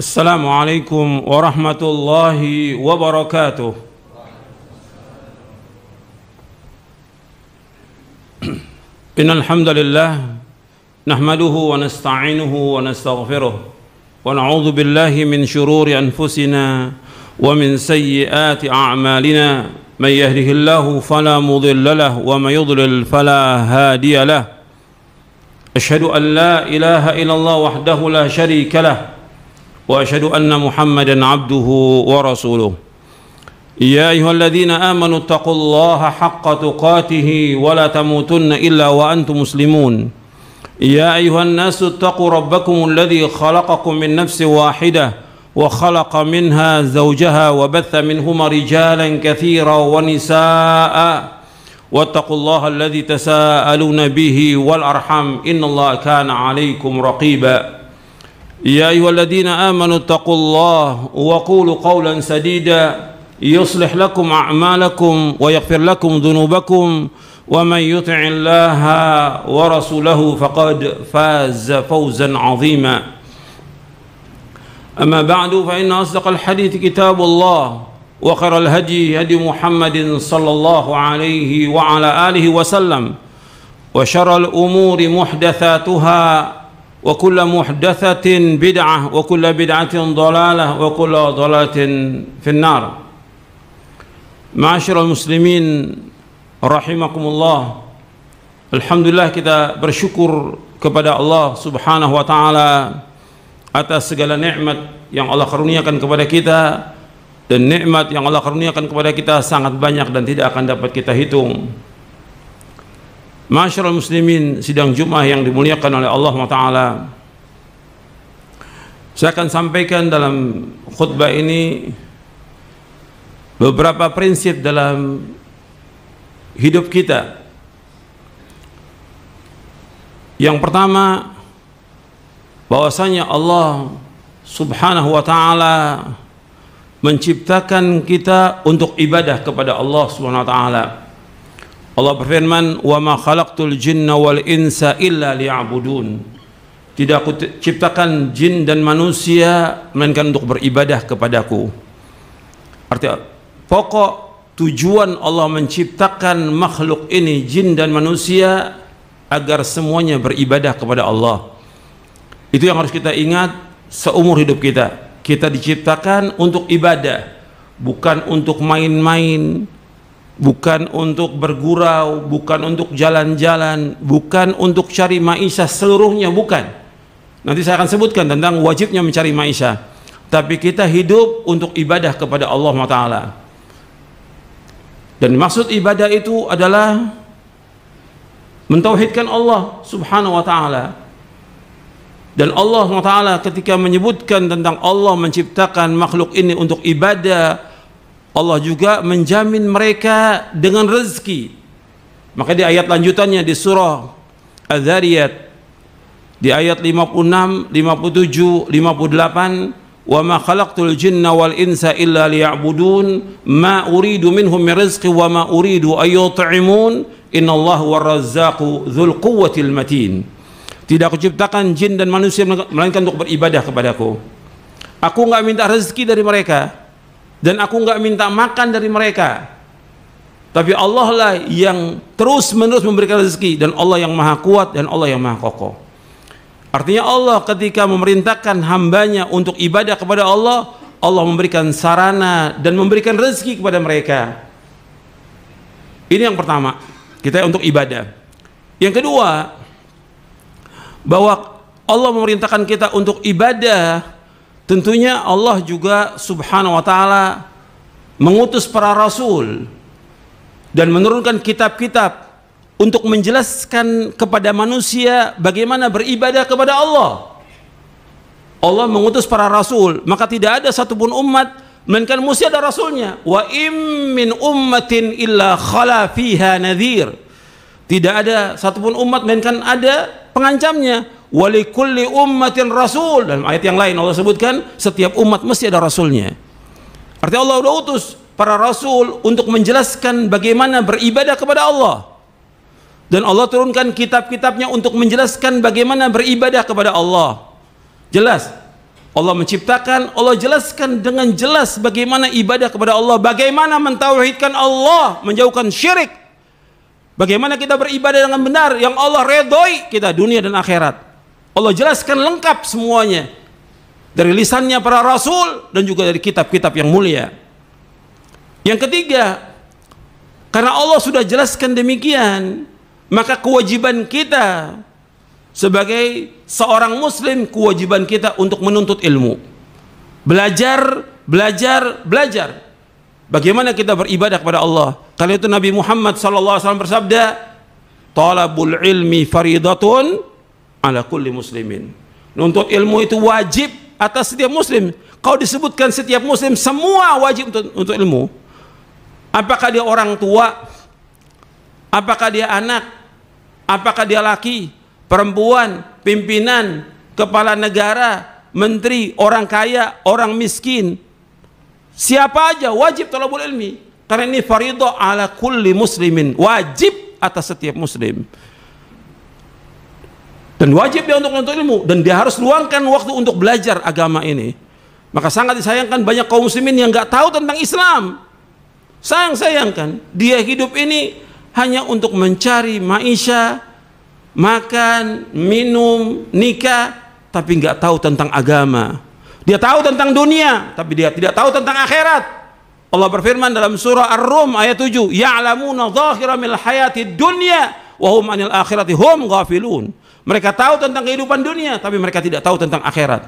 Assalamualaikum warahmatullahi wabarakatuh. Innal hamdalillah nahmaduhu wa nasta'inuhu wa nastaghfiruh wa na'udzu billahi min shururi anfusina wa min sayyiati a'malina man yahdihillahu fala mudilla lahu wa may yudlil fala hadiya lahu. Asyhadu an la ilaha illallah wahdahu la syarika lahu wa asyhadu anna Muhammadan abduhu wa rasuluh. Ya ayyuhalladzina amanu taqullaha haqqa tuqatih wa la tamutunna illa wa antum muslimun. Ya ayyuhan nasu taqu rabbakumul ladzi khalaqakum min nafsin wahidah wa khalaqa minha zawjaha wa batha minhuma rijalan katsiran wa nisaa'a wattaqullaha alladzi tasaaluna bihi wal arham innallaha kana 'alaikum raqiba. Ya ayyuhalladzina amanu taqullaha wa qulu qawlan sadida yuslih lakum a'malakum wa yaghfir lakum dhunubakum wa man yuti'illaha wa rasulahu faqad faza fawzan 'azima. Amma ba'du fa inna asdaqal hadithi kitabullah wa khairal hadi hadi Muhammadin sallallahu alaihi wa ala alihi wa sallam wa syarrul umuri muhdatsatuha wa kullu muhdatsatin bid'ah wa kullu bid'atin dhalalah wa kullu dhalalatin finnar. Ma'asyiral muslimin rahimakumullah. Alhamdulillah, kita bersyukur kepada Allah Subhanahu wa taala atas segala nikmat yang Allah karuniakan kepada kita, dan nikmat yang Allah karuniakan kepada kita sangat banyak dan tidak akan dapat kita hitung. Ma'asyiral muslimin, sidang Jumat yang dimuliakan oleh Allah Taala, saya akan sampaikan dalam khutbah ini beberapa prinsip dalam hidup kita. Yang pertama, bahwasanya Allah Subhanahu wa taala menciptakan kita untuk ibadah kepada Allah Subhanahu wa taala. Allah berfirman, "Wa ma khalaqtul jinna wal insa illa liya'budun." Tidak aku ciptakan jin dan manusia melainkan untuk beribadah kepadaku. Artinya, pokok tujuan Allah menciptakan makhluk ini, jin dan manusia, agar semuanya beribadah kepada Allah. Itu yang harus kita ingat seumur hidup kita. Kita diciptakan untuk ibadah, bukan untuk main-main, bukan untuk bergurau, bukan untuk jalan-jalan, bukan untuk cari maisha seluruhnya, bukan. Nanti saya akan sebutkan tentang wajibnya mencari maisha. Tapi kita hidup untuk ibadah kepada Allah Ta'ala. Dan maksud ibadah itu adalah mentauhidkan Allah Subhanahu wa taala. Dan Allah Ta'ala ketika menyebutkan tentang Allah menciptakan makhluk ini untuk ibadah, Allah juga menjamin mereka dengan rezeki. Maka di ayat lanjutannya di surah Az-Zariyat di ayat 56, 57, 58, "Wa ma khalaqtul jinna wal insa illa liya'budun ma uridu minhum min rizqi wa ma uridu ay yut'imun innallaha war-razzaqu dzul quwwatil matin." Tidak aku ciptakan jin dan manusia melainkan untuk beribadah kepadaku. Aku enggak minta rezeki dari mereka, dan aku enggak minta makan dari mereka. Tapi Allah lah yang terus-menerus memberikan rezeki, dan Allah yang maha kuat dan Allah yang maha kokoh. Artinya Allah ketika memerintahkan hambanya untuk ibadah kepada Allah, Allah memberikan sarana dan memberikan rezeki kepada mereka. Ini yang pertama, kita untuk ibadah. Yang kedua, bahwa Allah memerintahkan kita untuk ibadah, tentunya Allah juga Subhanahu wa taala mengutus para rasul dan menurunkan kitab-kitab untuk menjelaskan kepada manusia bagaimana beribadah kepada Allah. Allah mengutus para rasul, maka tidak ada satupun umat melainkan mesti ada rasulnya. Wa im min ummatin illa khala fiha nadhir. Tidak ada satupun umat melainkan ada pengancamnya. Walikulli ummatin rasul. Dalam ayat yang lain Allah sebutkan setiap umat mesti ada rasulnya. Artinya Allah sudah utus para rasul untuk menjelaskan bagaimana beribadah kepada Allah. Dan Allah turunkan kitab-kitabnya untuk menjelaskan bagaimana beribadah kepada Allah. Jelas Allah menciptakan, Allah jelaskan dengan jelas bagaimana ibadah kepada Allah, bagaimana mentauhidkan Allah, menjauhkan syirik, bagaimana kita beribadah dengan benar yang Allah redhoi kita dunia dan akhirat. Allah jelaskan lengkap semuanya dari lisannya para rasul dan juga dari kitab-kitab yang mulia. Yang ketiga, karena Allah sudah jelaskan demikian, maka kewajiban kita sebagai seorang muslim, kewajiban kita untuk menuntut ilmu. Belajar, belajar, belajar. Bagaimana kita beribadah kepada Allah. Karena itu Nabi Muhammad SAW bersabda, talabul ilmi faridatun ala kulli muslimin. Menuntut ilmu itu wajib atas setiap muslim. Kalau disebutkan setiap muslim, semua wajib untuk ilmu. Apakah dia orang tua, apakah dia anak, apakah dia laki, perempuan, pimpinan, kepala negara, menteri, orang kaya, orang miskin, siapa aja wajib talabul ilmi. Karena ini faridah ala kulli muslimin, wajib atas setiap muslim. Dan wajib dia untuk menuntut ilmu, dan dia harus luangkan waktu untuk belajar agama ini. Maka sangat disayangkan banyak kaum muslimin yang nggak tahu tentang Islam. Sayangkan dia hidup ini hanya untuk mencari maisha, makan, minum, nikah, tapi nggak tahu tentang agama. Dia tahu tentang dunia, tapi dia tidak tahu tentang akhirat. Allah berfirman dalam surah Ar-Rum ayat 7, ya'lamuna dhahira minal hayati dunya wa hum 'anil akhirati hum ghafilun. Mereka tahu tentang kehidupan dunia, tapi mereka tidak tahu tentang akhirat.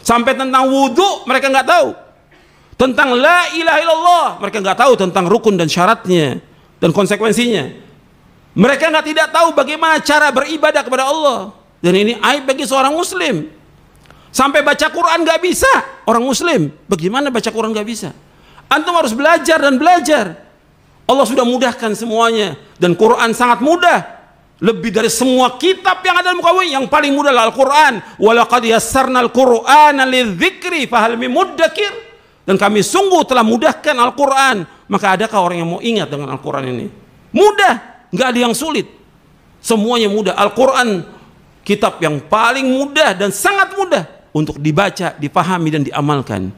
Sampai tentang wudu mereka nggak tahu. Tentang la ilaha illallah mereka nggak tahu tentang rukun dan syaratnya dan konsekuensinya. Mereka tidak tahu bagaimana cara beribadah kepada Allah, dan ini aib bagi seorang muslim. Sampai baca Quran nggak bisa orang muslim. Bagaimana baca Quran nggak bisa? Antum harus belajar dan belajar. Allah sudah mudahkan semuanya, dan Quran sangat mudah. Lebih dari semua kitab yang ada di muka bumi, yang paling mudah adalah Al-Quran. Walaqad yassarnal Qur'ana lidzikri fahal min muddakir. Dan kami sungguh telah mudahkan Al-Quran. Maka adakah orang yang mau ingat dengan Al-Quran ini? Mudah, nggak ada yang sulit. Semuanya mudah. Al-Quran kitab yang paling mudah dan sangat mudah untuk dibaca, dipahami dan diamalkan.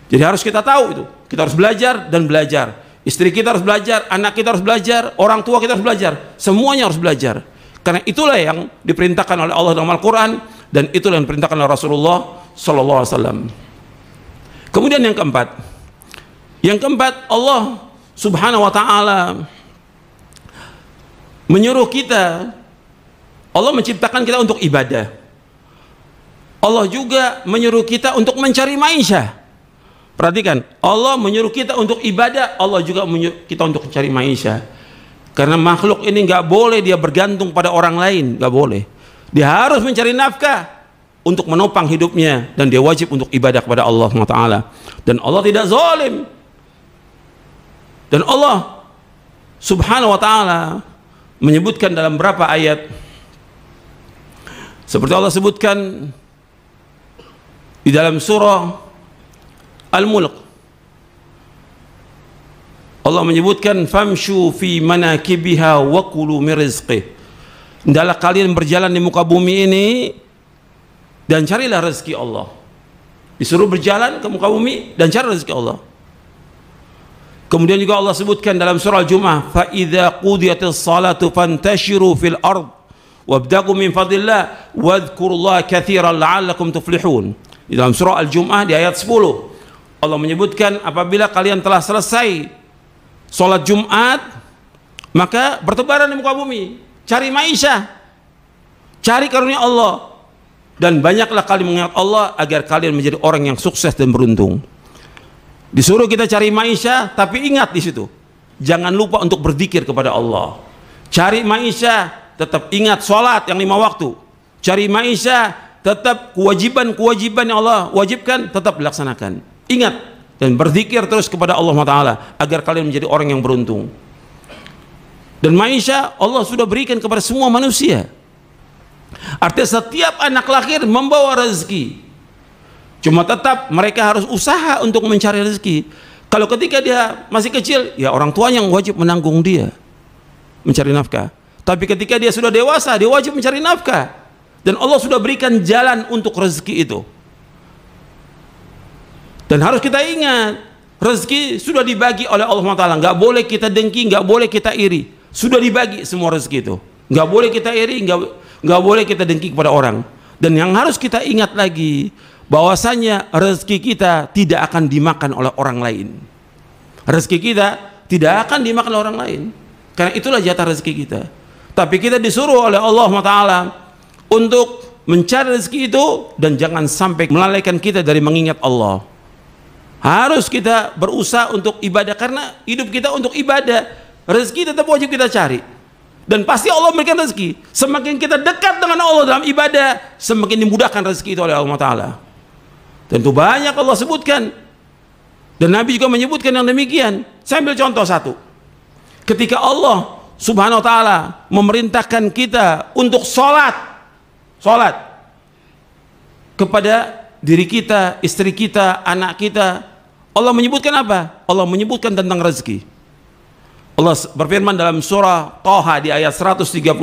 Jadi harus kita tahu itu. Kita harus belajar dan belajar. Istri kita harus belajar, anak kita harus belajar, orang tua kita harus belajar. Semuanya harus belajar. Karena itulah yang diperintahkan oleh Allah dalam Al-Quran, dan itulah yang diperintahkan oleh Rasulullah SAW. Kemudian yang keempat, Allah Subhanahu wa Ta'ala menyuruh kita, Allah menciptakan kita untuk ibadah. Allah juga menyuruh kita untuk mencari maisha. Perhatikan, Allah menyuruh kita untuk ibadah, Allah juga menyuruh kita untuk mencari maisha. Karena makhluk ini nggak boleh dia bergantung pada orang lain, nggak boleh. Dia harus mencari nafkah untuk menopang hidupnya, dan dia wajib untuk ibadah kepada Allah SWT. Dan Allah tidak zalim. Dan Allah Subhanahu wa Ta'ala menyebutkan dalam berapa ayat, seperti Allah sebutkan di dalam surah Al-Mulk. Allah menyebutkan famshu fi manakibiha wa kulu min rizqih. Hendaklah kalian berjalan di muka bumi ini dan carilah rezeki Allah. Disuruh berjalan ke muka bumi dan cari rezeki Allah. Kemudian juga Allah sebutkan dalam surah Al-Jumu'ah, fa idza qudiyatis salatu fantashiru fil ard wabtaghu min fadlillah wadhkurullaha katsiran la'allakum tuflihun. Di dalam surah Al-Jumu'ah di ayat 10 Allah menyebutkan, apabila kalian telah selesai sholat Jumat, maka bertebaran di muka bumi, cari maisha, cari karunia Allah, dan banyaklah kalian mengingat Allah agar kalian menjadi orang yang sukses dan beruntung. Disuruh kita cari maisha, tapi ingat di situ, jangan lupa untuk berzikir kepada Allah. Cari maisha, tetap ingat sholat yang 5 waktu. Cari maisha, tetap kewajiban-kewajiban yang Allah wajibkan tetap dilaksanakan. Ingat dan berzikir terus kepada Allah Taala agar kalian menjadi orang yang beruntung. Dan maisha Allah sudah berikan kepada semua manusia. Artinya setiap anak lahir membawa rezeki. Cuma tetap mereka harus usaha untuk mencari rezeki. Kalau ketika dia masih kecil, ya orang tuanya yang wajib menanggung dia mencari nafkah. Tapi ketika dia sudah dewasa, dia wajib mencari nafkah. Dan Allah sudah berikan jalan untuk rezeki itu. Dan harus kita ingat, rezeki sudah dibagi oleh Allah SWT. Nggak boleh kita dengki, nggak boleh kita iri. Sudah dibagi semua rezeki itu. Nggak boleh kita iri, nggak boleh kita dengki kepada orang. Dan yang harus kita ingat lagi, bahwasanya rezeki kita tidak akan dimakan oleh orang lain. Rezeki kita tidak akan dimakan oleh orang lain. Karena itulah jatah rezeki kita. Tapi kita disuruh oleh Allah SWT untuk mencari rezeki itu, dan jangan sampai melalaikan kita dari mengingat Allah. Harus kita berusaha untuk ibadah, karena hidup kita untuk ibadah. Rezeki tetap wajib kita cari, dan pasti Allah memberikan rezeki. Semakin kita dekat dengan Allah dalam ibadah, semakin dimudahkan rezeki itu oleh Allah Ta'ala. Tentu banyak Allah sebutkan, dan Nabi juga menyebutkan yang demikian. Saya ambil contoh satu. Ketika Allah Subhanahu wa Ta'ala memerintahkan kita untuk sholat kepada diri kita, istri kita, anak kita, Allah menyebutkan apa? Allah menyebutkan tentang rezeki. Allah berfirman dalam surah Thaha di ayat 132,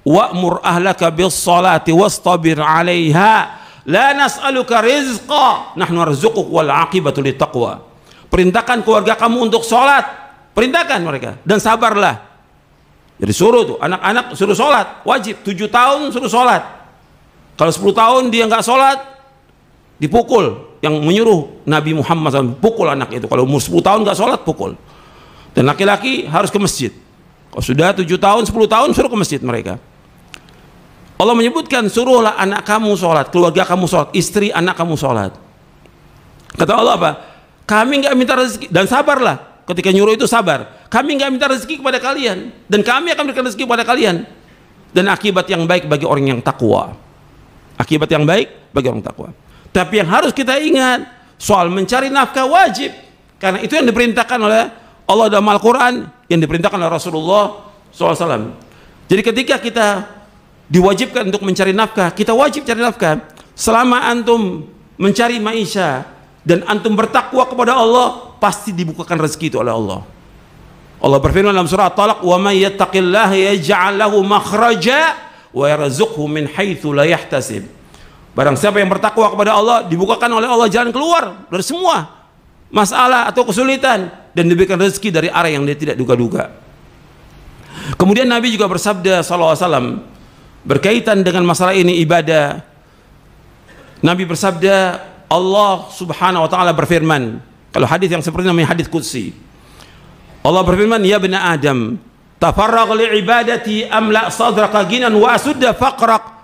wa'mur ahlaka bis salati wastabir 'alaiha la nas'aluka rizqa nahnu narzuquk wal 'aqibatu littaqwa. Perintahkan keluarga kamu untuk sholat, perintahkan mereka, dan sabarlah. Jadi suruh tuh anak-anak suruh sholat, wajib. 7 tahun suruh sholat. Kalau 10 tahun dia nggak sholat, dipukul. Yang menyuruh Nabi Muhammad SAW, pukul anak itu. Kalau umur 10 tahun nggak sholat, pukul. Dan laki-laki harus ke masjid. Kalau sudah 7 tahun, 10 tahun, suruh ke masjid mereka. Allah menyebutkan, suruhlah anak kamu sholat, keluarga kamu sholat, istri anak kamu sholat. Kata Allah apa? Kami nggak minta rezeki, dan sabarlah. Ketika nyuruh itu sabar. Kami nggak minta rezeki kepada kalian, dan kami akan berikan rezeki kepada kalian. Dan akibat yang baik bagi orang yang takwa. Akibat yang baik bagi orang takwa. Tapi yang harus kita ingat, soal mencari nafkah wajib, karena itu yang diperintahkan oleh Allah dalam Al-Quran, yang diperintahkan oleh Rasulullah SAW. Jadi ketika kita diwajibkan untuk mencari nafkah, kita wajib cari nafkah. Selama antum mencari maisha dan antum bertakwa kepada Allah, pasti dibukakan rezeki itu oleh Allah. Allah berfirman dalam surah At-Talaq, wa may yattaqillaha yaj'al lahu makhraja wa yarzuqhu min haitsu la yahtasib. Barang siapa yang bertakwa kepada Allah, dibukakan oleh Allah jalan keluar dari semua masalah atau kesulitan, dan diberikan rezeki dari arah yang dia tidak duga-duga. Kemudian Nabi juga bersabda SAW berkaitan dengan masalah ini ibadah. Nabi bersabda, Allah Subhanahu wa Ta'ala berfirman, kalau hadis yang seperti namanya hadis qudsi, Allah berfirman, ya bani Adam, tafarraq li ibadati amla sadraka ginan wa asudda faqrak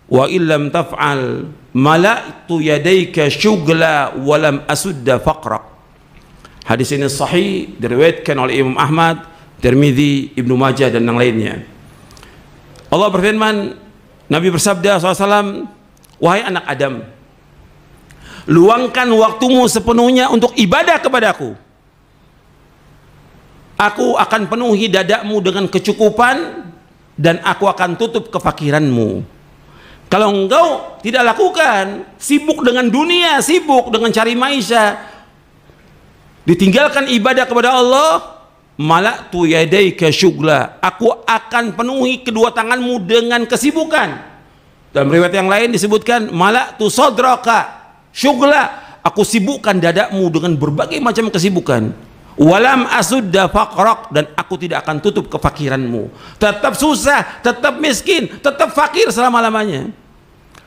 wa illam taf'al mala'tu yadayka syugla wa lam asudda faqrak. Hadis ini sahih, diriwayatkan oleh Imam Ahmad, Tirmidzi, Ibnu Majah, dan yang lainnya. Allah berfirman, Nabi bersabda SAW, wahai anak Adam, luangkan waktumu sepenuhnya untuk ibadah kepadaku. Aku akan penuhi dadamu dengan kecukupan, dan aku akan tutup kefakiranmu. Kalau engkau tidak lakukan, sibuk dengan dunia, sibuk dengan cari maisha, ditinggalkan ibadah kepada Allah, mala'tu yadaika syugla, aku akan penuhi kedua tanganmu dengan kesibukan. Dalam riwayat yang lain disebutkan, mala'tu sadraka syugla, aku sibukkan dadamu dengan berbagai macam kesibukan. Walam asudda faqrak, dan aku tidak akan tutup kefakiranmu. Tetap susah, tetap miskin, tetap fakir selama-lamanya.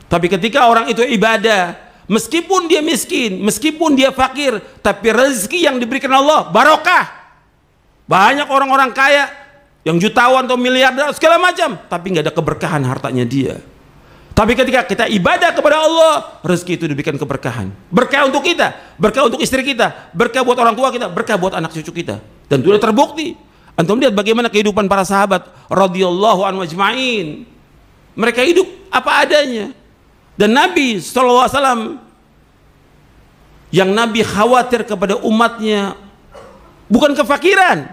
Tapi ketika orang itu ibadah, meskipun dia miskin, meskipun dia fakir, tapi rezeki yang diberikan Allah barokah. Banyak orang-orang kaya yang jutawan atau miliarder segala macam, tapi nggak ada keberkahan hartanya dia. Tapi ketika kita ibadah kepada Allah, rezeki itu diberikan keberkahan. Berkah untuk kita, berkah untuk istri kita, berkah buat orang tua kita, berkah buat anak cucu kita. Dan sudah terbukti. Antum lihat bagaimana kehidupan para sahabat radhiyallahu anhum ajma'in. Mereka hidup apa adanya. Dan Nabi SAW, yang Nabi khawatir kepada umatnya bukan kefakiran,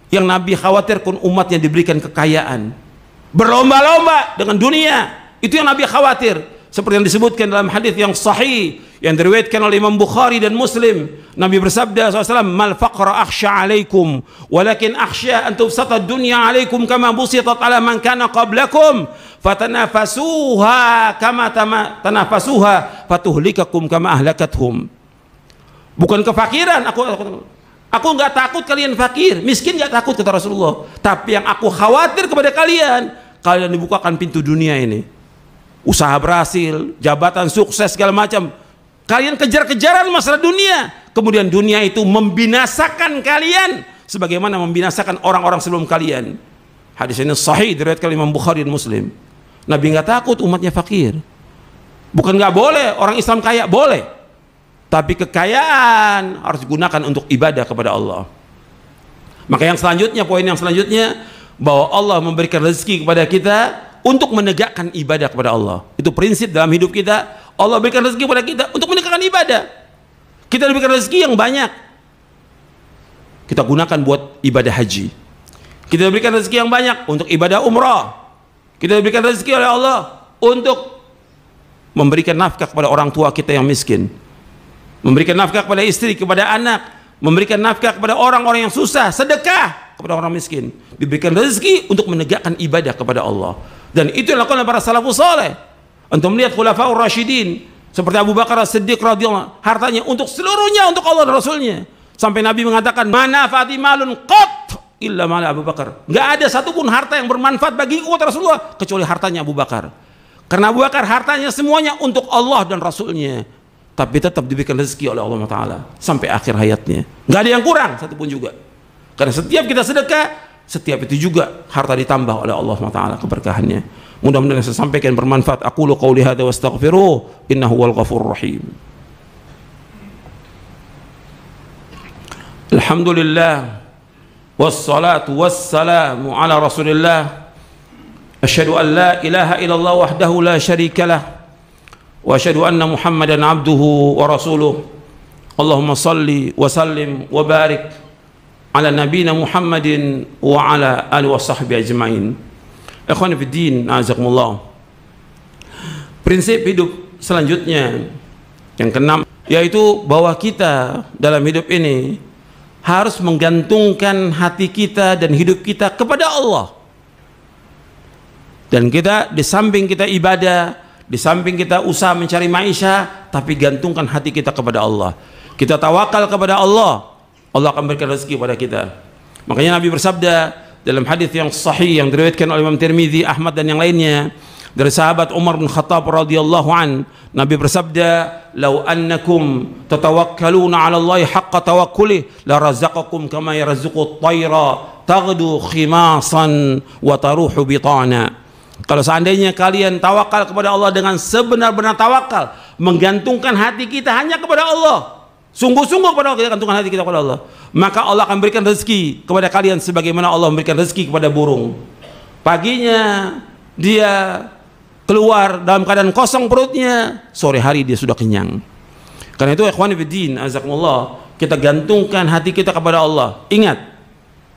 yang Nabi khawatirkan umatnya diberikan kekayaan, berlomba-lomba dengan dunia. Itu yang Nabi khawatir, seperti yang disebutkan dalam hadis yang sahih yang diriwayatkan oleh Imam Bukhari dan Muslim. Nabi bersabda SAW, mal faqra akhsha alaikum walakin akhsha an tubsata dunya alaikum kama busitat ala man kana qablakum fatanafasuha kama tanafasuha fatuhlikakum kama ahlakathum. Bukan kefakiran. Aku nggak takut kalian fakir, miskin nggak takut kata Rasulullah. Tapi yang aku khawatir kepada kalian dibukakan pintu dunia ini. Usaha berhasil, jabatan sukses segala macam. Kalian kejar-kejaran masalah dunia. Kemudian dunia itu membinasakan kalian sebagaimana membinasakan orang-orang sebelum kalian. Hadis ini sahih diriwayatkan Imam Bukhari dan Muslim. Nabi nggak takut umatnya fakir. Bukan nggak boleh orang Islam kaya, boleh. Tapi kekayaan harus digunakan untuk ibadah kepada Allah. Maka yang selanjutnya, poin yang selanjutnya, bahwa Allah memberikan rezeki kepada kita untuk menegakkan ibadah kepada Allah. Itu prinsip dalam hidup kita. Allah berikan rezeki kepada kita untuk menegakkan ibadah. Kita diberikan rezeki yang banyak, kita gunakan buat ibadah haji. Kita diberikan rezeki yang banyak untuk ibadah umrah. Kita diberikan rezeki oleh Allah untuk memberikan nafkah kepada orang tua kita yang miskin, memberikan nafkah kepada istri, kepada anak, memberikan nafkah kepada orang-orang yang susah, sedekah kepada orang miskin. Diberikan rezeki untuk menegakkan ibadah kepada Allah. Dan itu yang dilakukan oleh para salafus saleh. Antum melihat khulafaur rasyidin seperti Abu Bakar As-Siddiq radhiyallahu, hartanya untuk seluruhnya untuk Allah dan Rasulnya. Sampai Nabi mengatakan, "Mana fatimalun qat illa mala Abu Bakar." Enggak ada satupun harta yang bermanfaat bagiku kata Rasulullah kecuali hartanya Abu Bakar. Karena Abu Bakar hartanya semuanya untuk Allah dan Rasulnya. Tapi tetap diberikan rezeki oleh Allah Ta'ala sampai akhir hayatnya. Nggak ada yang kurang satupun juga. Karena setiap kita sedekah, setiap itu juga harta ditambah oleh Allah Ta'ala keberkahannya. Mudah-mudahan saya sampaikan bermanfaat. Aqulu qawli hadza wa astaghfiruh innahu wal ghafurur rahim. Alhamdulillah wassalatu wassalamu ala Rasulillah. Asyhadu an la ilaha illallah wahdahu la syarika lah. Wa asyhadu anna Muhammadan abduhu wa rasuluh. Allahumma salli wa sallim wa barik ala nabiyina Muhammadin wa ala alihi wa sahbihi ajma'in. Ikhwan fiddin, azakumullah. Prinsip hidup selanjutnya yang keenam, yaitu bahwa kita dalam hidup ini harus menggantungkan hati kita dan hidup kita kepada Allah. Dan kita di samping kita ibadah, di samping kita usaha mencari maisha, tapi gantungkan hati kita kepada Allah. Kita tawakal kepada Allah, Allah akan berikan rezeki kepada kita. Makanya Nabi bersabda dalam hadis yang sahih yang diriwayatkan oleh Imam Tirmidzi, Ahmad dan yang lainnya dari sahabat Umar bin Khattab radhiyallahu an, Nabi bersabda, "Lau annakum tatawakkaluna 'ala Allah haqqa tawakkuli la razaqakum kama yarzuqu at-tayra taghdu khimasan wa taruhu bitana." Kalau seandainya kalian tawakal kepada Allah dengan sebenar-benar tawakal, menggantungkan hati kita hanya kepada Allah, sungguh-sungguh kepada Allah, kita gantungkan hati kita kepada Allah, maka Allah akan berikan rezeki kepada kalian sebagaimana Allah memberikan rezeki kepada burung. Paginya dia keluar dalam keadaan kosong perutnya, sore hari dia sudah kenyang. Karena itu ikhwan fillah, azakumullah, kita gantungkan hati kita kepada Allah. Ingat,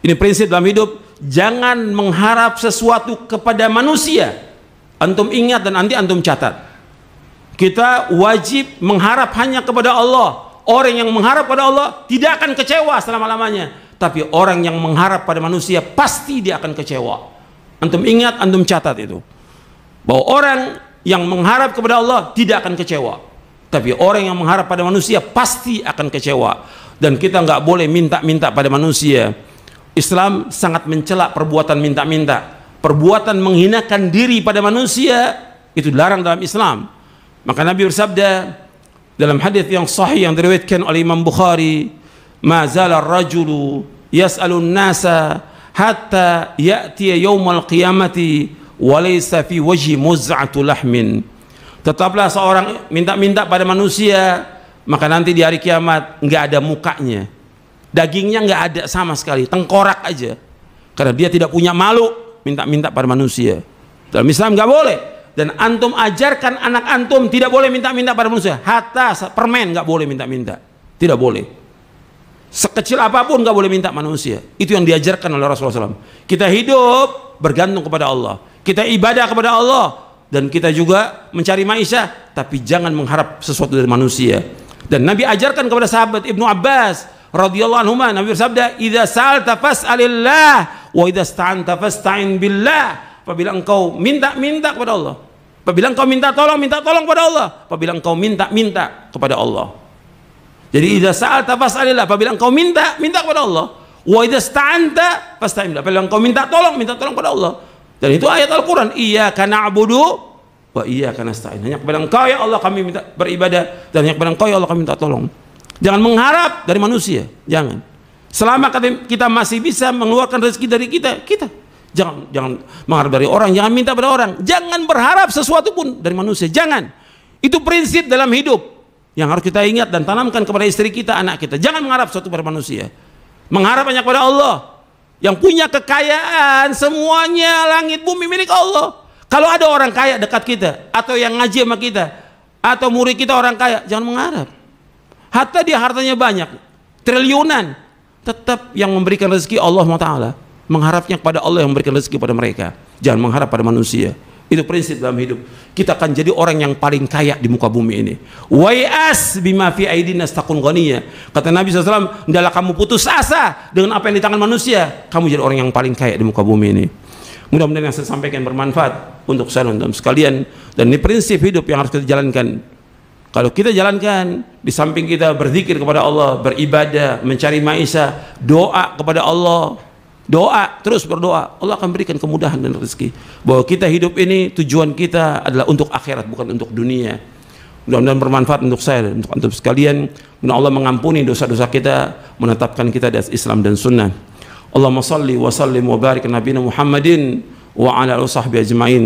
ini prinsip dalam hidup. Jangan mengharap sesuatu kepada manusia. Antum ingat dan nanti antum catat. Kita wajib mengharap hanya kepada Allah. Orang yang mengharap pada Allah tidak akan kecewa selama-lamanya. Tapi orang yang mengharap pada manusia pasti dia akan kecewa. Antum ingat, antum catat itu. Bahwa orang yang mengharap kepada Allah tidak akan kecewa. Tapi orang yang mengharap pada manusia pasti akan kecewa. Dan kita nggak boleh minta-minta pada manusia. Islam sangat mencela perbuatan minta-minta. Perbuatan menghinakan diri pada manusia itu dilarang dalam Islam. Maka Nabi bersabda dalam hadis yang sahih yang diriwayatkan oleh Imam Bukhari, "Ma zala ar-rajulu yas'alun nasa hatta ya'tiya yaumul qiyamati wa laysa fi wajhi muz'atu lahmin." Tetaplah seorang minta-minta pada manusia, maka nanti di hari kiamat enggak ada mukanya. Dagingnya nggak ada sama sekali, tengkorak aja. Karena dia tidak punya malu minta-minta pada manusia. Dalam Islam nggak boleh. Dan antum ajarkan anak antum tidak boleh minta-minta pada manusia. Hatta permen nggak boleh minta-minta, tidak boleh. Sekecil apapun nggak boleh minta manusia. Itu yang diajarkan oleh Rasulullah SAW. Kita hidup bergantung kepada Allah. Kita ibadah kepada Allah dan kita juga mencari maisha, tapi jangan mengharap sesuatu dari manusia. Dan Nabi ajarkan kepada sahabat Ibnu Abbas radhiyallahu anhu, Nabi bersabda, "Idza sa'alta fas'alillah wa idza ista'anta fasta'in billah." Apabila engkau minta kepada Allah, apabila engkau minta tolong kepada Allah, apabila engkau minta kepada Allah. Jadi idza sa'alta fas'alillah, apabila engkau minta, minta kepada Allah. Wa idza sta'anta fasta'in, apabila engkau minta tolong, minta tolong kepada Allah. Dan itu ayat Al-Qur'an, iyyaka na'budu wa iyyaka nasta'in. Hanya kepada engkau ya Allah kami minta beribadah, dan hanya kepada engkau ya Allah kami minta tolong. Jangan mengharap dari manusia, jangan. Selama kita masih bisa mengeluarkan rezeki dari kita jangan mengharap dari orang, jangan minta pada orang, jangan berharap sesuatu pun dari manusia, jangan. Itu prinsip dalam hidup yang harus kita ingat dan tanamkan kepada istri kita, anak kita. Jangan mengharap sesuatu pada manusia, mengharap hanya kepada Allah yang punya kekayaan, semuanya langit bumi milik Allah. Kalau ada orang kaya dekat kita, atau yang ngaji sama kita, atau murid kita orang kaya, jangan mengharap. Hatta dia hartanya banyak, triliunan, tetap yang memberikan rezeki Allah SWT. Mengharapnya kepada Allah yang memberikan rezeki pada mereka, jangan mengharap pada manusia. Itu prinsip dalam hidup. Kita akan jadi orang yang paling kaya di muka bumi ini. Wa'as bima fi aidina takun ghaniyya. Kata Nabi SAW, hendaklah kamu putus asa dengan apa yang di tangan manusia, kamu jadi orang yang paling kaya di muka bumi ini. Mudah-mudahan yang saya sampaikan bermanfaat untuk saya dan sekalian. Dan ini prinsip hidup yang harus kita jalankan. Kalau kita jalankan, di samping kita berzikir kepada Allah, beribadah, mencari maisha, doa kepada Allah, doa, terus berdoa, Allah akan berikan kemudahan dan rezeki. Bahwa kita hidup ini, tujuan kita adalah untuk akhirat, bukan untuk dunia. Mudah-mudahan bermanfaat untuk saya dan untuk antum sekalian. Mudah Allah mengampuni dosa-dosa kita, menetapkan kita di atas Islam dan Sunnah. Allahumma salli wa sallim wa barik nabiyina Muhammadin wa ala alihi washabbihi ajmain.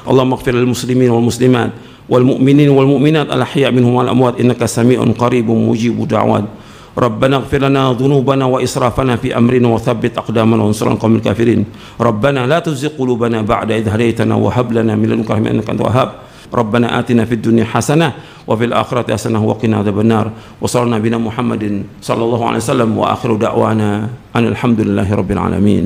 Allahumma ighfir lil muslimin wal muslimat wal mu'minin wal mu'minat al ahya' minhum wal amwat innaka sami'un qaribun mujibud da'wat. ربنا اغفر لنا ذنوبنا وإسرافنا في أمرنا وثبت أقدامنا وانصرنا على القوم الكافرين. ربنا لا تزغ قلوبنا بعد إذ هديتنا وهب لنا من لدنك رحمة إنك أنت الوهاب. ربنا آتنا في الدنيا حسنة وفي الآخرة حسنة وقنا عذاب النار. وصلى الله بنا محمد صلى الله عليه وسلم وآخر دعوانا أن الحمد لله رب العالمين.